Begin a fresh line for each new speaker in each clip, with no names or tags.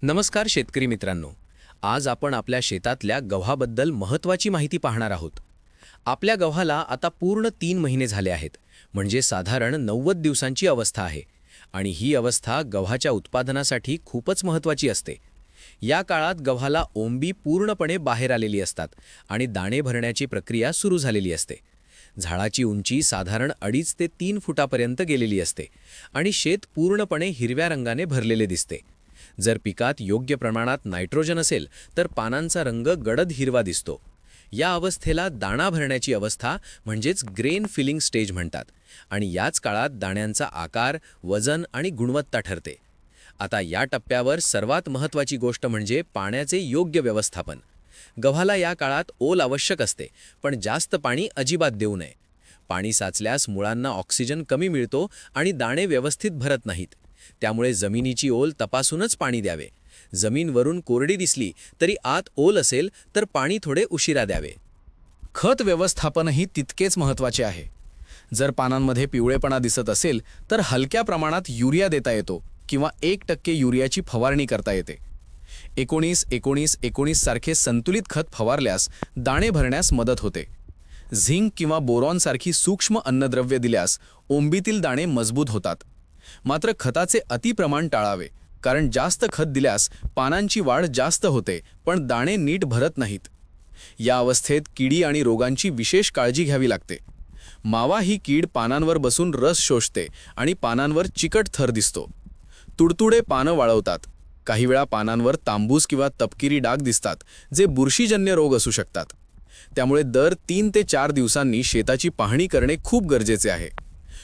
नमस्कार शेतकरी मित्रांनो. आज आपण आपल्या शेतातल्या गव्हाबद्दल महत्त्वाची माहिती पाहणार आहोत. आपल्या गव्हाला आता पूर्ण 3 महिने झाले आहेत, म्हणजे साधारण 90 दिवसांची अवस्था आहे. आणि ही अवस्था गव्हाच्या उत्पादनासाठी खूपच महत्त्वाची असते. या काळात गव्हाला ओंबी पूर्णपणे बाहेर आलेली असतात आणि दाणे भरण्याची प्रक्रिया सुरू झालेली असते. झाडाची उंची साधारण 2.5 ते 3 फुटापर्यंत गेलेली असते आणि शेत पूर्णपणे हिरव्या रंगाने भरलेले दिसते. जर पिकात योग्य प्रमाणात नायट्रोजन असेल तर पानांचा रंग गडद हिरवा दिसतो. या अवस्थेला दाणा भरण्याची अवस्था म्हणजेच ग्रेन फिलिंग स्टेज म्हणतात आणि याच काळात दाण्यांचा आकार, वजन आणि गुणवत्ता ठरते. आता या टप्प्यावर सर्वात महत्त्वाची गोष्ट म्हणजे पाण्याचे योग्य व्यवस्थापन. गव्हाला या काळात ओल आवश्यक असते, पण जास्त पाणी अजिबात देऊ नये. पाणी साचल्यास मुळांना ऑक्सिजन कमी मिळतो आणि दाणे व्यवस्थित भरत नाहीत. त्यामुळे जमिनीची ओल तपासूनच पाणी द्यावे. जमीन वरून कोरडी दिसली तरी आत ओल असेल तर पाणी थोडे उशिरा द्यावे.
खत व्यवस्थापनही तितकेच महत्त्वाचे आहे. जर पानांमध्ये पिवळेपणा दिसत असेल तर हलक्या प्रमाणात युरिया देता येतो किंवा 1% युरियाची फवारणी करता येते. 19-19-19 सारखे संतुलित खत फवारल्यास दाणे भरण्यास मदत होते. झिंक किंवा बोरॉनसारखी सूक्ष्म अन्नद्रव्य दिल्यास ओंबीतील दाणे मजबूत होतात. मात्र खताचे अतिप्रमाण टाळावे, कारण जास्त खत दिल्यास पानांची वाढ जास्त होते पण दाणे नीट भरत नाहीत. या अवस्थेत किडी आणि रोगांची विशेष काळजी घ्यावी लागते. मावा ही कीड पानांवर बसून रस शोषते आणि पानांवर चिकट थर दिसतो. तुडतुडे पानं वाळवतात. काही वेळा पानांवर तांबूस किंवा तपकिरी डाग दिसतात, जे बुरशीजन्य रोग असू शकतात. त्यामुळे दर 3 ते 4 दिवसांनी शेताची पाहणी करणे खूप गरजेचे आहे.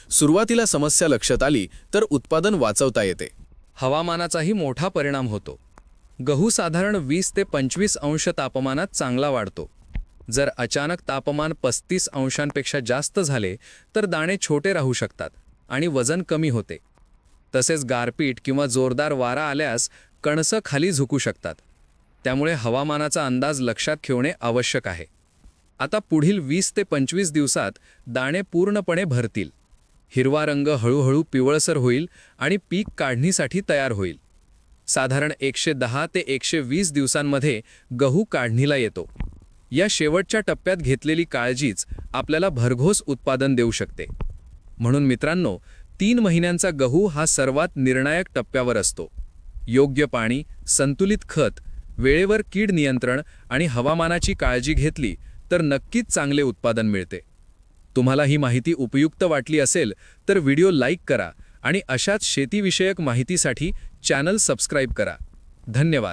सुरुवातीला समस्या लक्षात आली तर उत्पादन वाचवता येते.
हवामानाचाही मोठा परिणाम होतो. गहू साधारण 20 ते 25 अंश तापमानात चांगला वाढतो. जर अचानक तापमान 35 अंशांपेक्षा जास्त झाले तर दाणे छोटे राहू शकतात आणि वजन कमी होते. तसेच गारपीट किंवा जोरदार वारा आल्यास कणसं खाली झुकू शकतात. त्यामुळे हवामानाचा अंदाज लक्षात ठेवणे आवश्यक आहे. आता पुढील 20 ते 25 दिवसात दाणे पूर्णपणे भरतील. हिरवा रंग हळूहळू पिवळसर होईल आणि पीक काढणीसाठी तयार होईल. साधारण 110 ते 120 दिवसांमध्ये गहू काढणीला येतो. या शेवटच्या टप्प्यात घेतलेली काळजीच आपल्याला भरघोस उत्पादन देऊ शकते. म्हणून मित्रांनो, 3 महिन्यांचा गहू हा सर्वात निर्णायक टप्प्यावर असतो. योग्य पाणी, संतुलित खत, वेळेवर कीड नियंत्रण आणि हवामानाची काळजी घेतली तर नक्कीच चांगले उत्पादन मिळते. तुम्हाला ही माहिती उपयुक्त वाटली असेल तर व्हिडिओ लाईक करा आणि अशाच शेतीविषयक माहितीसाठी चॅनल सबस्क्राईब करा. धन्यवाद.